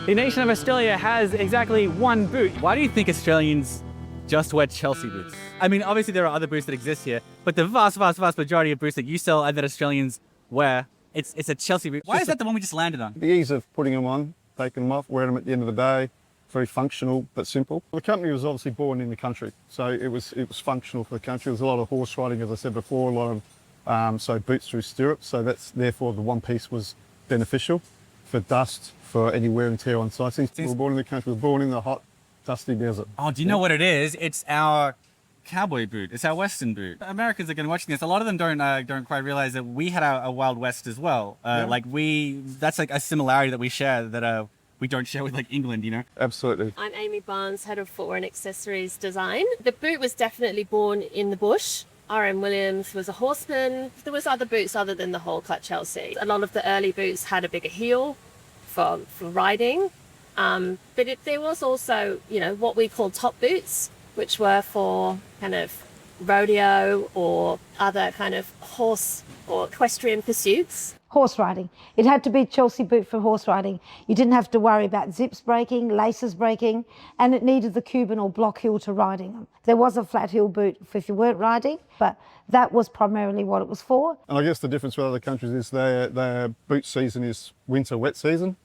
The nation of Australia has exactly one boot. Why do you think Australians just wear Chelsea boots? I mean, obviously there are other boots that exist here, but the vast majority of boots that you sell and that Australians wear, it's a Chelsea boot. Why is that the one we just landed on? The ease of putting them on, taking them off, wearing them at the end of the day, very functional but simple. The company was obviously born in the country, so it was functional for the country. There was a lot of horse riding, as I said before, a lot of so boots through stirrups, so that's therefore the one piece was beneficial for dust, for any wear and tear on sightseeing. We were born in the country, we were born in the hot, dusty desert. Oh, do you know what it is? It's our cowboy boot. It's our Western boot. Americans are going to watch this. A lot of them don't quite realize that we had a Wild West as well. That's like a similarity that we share that we don't share with like England, you know? Absolutely. I'm Amy Barnes, Head of Footwear and Accessories Design. The boot was definitely born in the bush. R.M. Williams was a horseman. There was other boots other than the whole cut Chelsea. A lot of the early boots had a bigger heel for riding. But there was also, what we call top boots, which were for kind of rodeo or other kind of horse or equestrian pursuits. Horse riding. It had to be Chelsea boot for horse riding. You didn't have to worry about zips breaking, laces breaking, and it needed the Cuban or block heel to riding them. There was a flat heel boot if you weren't riding, but that was primarily what it was for. And I guess the difference with other countries is their boot season is winter, wet season.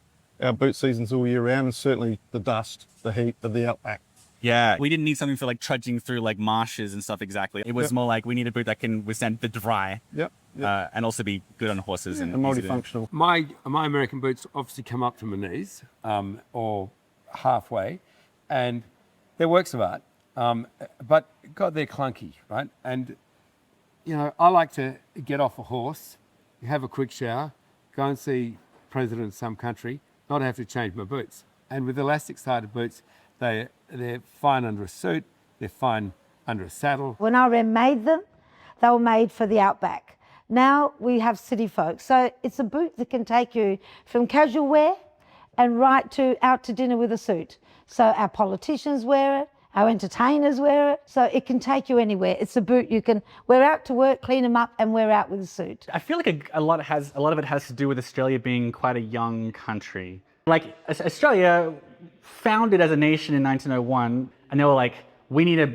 Our boot season's all year round, and certainly the dust, the heat of the outback. Yeah, we didn't need something for like trudging through like marshes and stuff exactly. It was more like we need a boot that can withstand the dry. Yep. And also be good on horses and multifunctional. My American boots obviously come up to my knees or halfway, and they're works of art. But God, they're clunky, right? And I like to get off a horse, have a quick shower, go and see president of some country, not have to change my boots. And with elastic-sided boots, they're fine under a suit, they're fine under a saddle. When RM made them, they were made for the outback. Now we have city folk. So it's a boot that can take you from casual wear and right to out to dinner with a suit. So our politicians wear it, our entertainers wear it, so it can take you anywhere. It's a boot you can wear out to work, clean them up, and wear out with a suit. I feel like a lot of it has to do with Australia being quite a young country. Like Australia founded as a nation in 1901, and they were like, we need a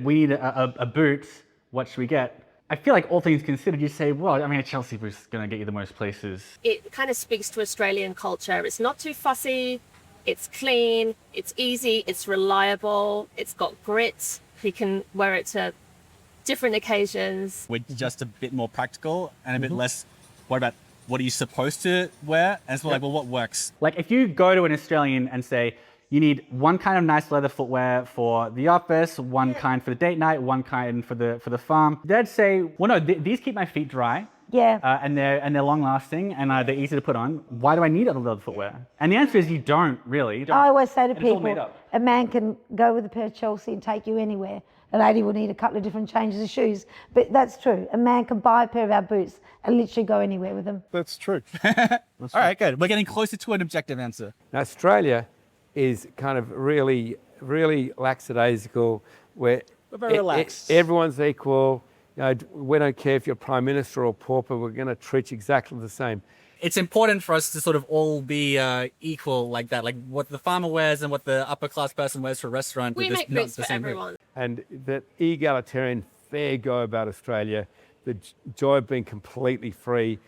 boot. What should we get? I feel like all things considered, you say, well, I mean, a Chelsea boot's going to get you the most places. It kind of speaks to Australian culture. It's not too fussy, it's clean, it's easy, it's reliable, it's got grit. You can wear it to different occasions. We're just a bit more practical and a bit less worried about what are you supposed to wear, and it's more like, well, what works? Like if you go to an Australian and say, you need one kind of nice leather footwear for the office, one kind for the date night, one kind for the farm. They'd say, well, no, these keep my feet dry. Yeah. And they're long lasting and they're easy to put on. Why do I need other leather footwear? And the answer is you don't really. You don't. I always say to And it's all people, made up. a man can go with a pair of Chelsea and take you anywhere. A lady will need a couple of different changes of shoes. But that's true. A man can buy a pair of our boots and literally go anywhere with them. That's true. All right, good. We're getting closer to an objective answer. Now, Australia is kind of really, really lackadaisical, where We're very relaxed. Everyone's equal. We don't care if you're prime minister or pauper. We're going to treat you exactly the same. It's important for us to sort of all be equal like that, like what the farmer wears and what the upper class person wears for a restaurant. We make boots for everyone. And that egalitarian fair go about Australia, the joy of being completely free,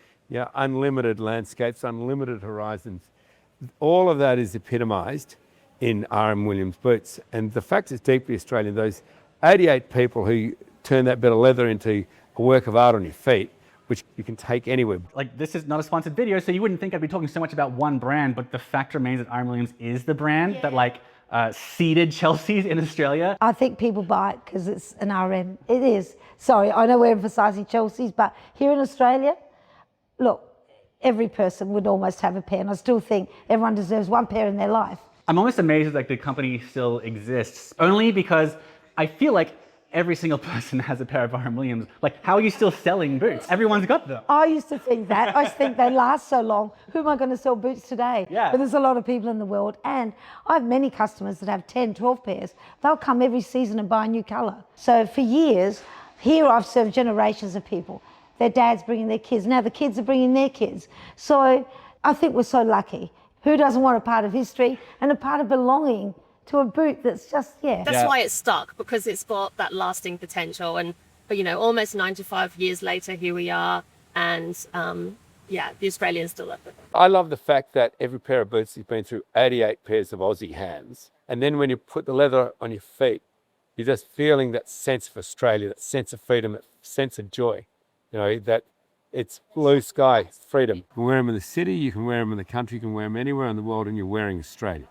unlimited landscapes, unlimited horizons. All of that is epitomised in R.M. Williams boots. And the fact is deeply Australian. Those 88 people who turn that bit of leather into a work of art on your feet, which you can take anywhere. Like this is not a sponsored video, so you wouldn't think I'd be talking so much about one brand, but the fact remains that R.M. Williams is the brand that seeded Chelsea's in Australia. I think people buy it because it's an RM. It is. Sorry, I know we're emphasising Chelsea's, but here in Australia, look, every person would almost have a pair, and I still think everyone deserves one pair in their life. I'm almost amazed that the company still exists, only because I feel like every single person has a pair of R.M. Williams. Like, how are you still selling boots? Everyone's got them. I used to think that. I used to think they last so long. Who am I going to sell boots today? Yeah. But there's a lot of people in the world. And I have many customers that have 10, 12 pairs. They'll come every season and buy a new colour. So for years, here I've served generations of people. Their dads bringing their kids. Now the kids are bringing their kids. So I think we're so lucky. Who doesn't want a part of history and a part of belonging to a boot that's just, That's why it's stuck, because it's got that lasting potential. And, but, you know, almost 95 years later, here we are. And the Australians still love it. I love the fact that every pair of boots has been through 88 pairs of Aussie hands. And then when you put the leather on your feet, you're just feeling that sense of Australia, that sense of freedom, that sense of joy. You know, that it's blue sky, freedom. You can wear them in the city, you can wear them in the country, you can wear them anywhere in the world, and you're wearing Australia.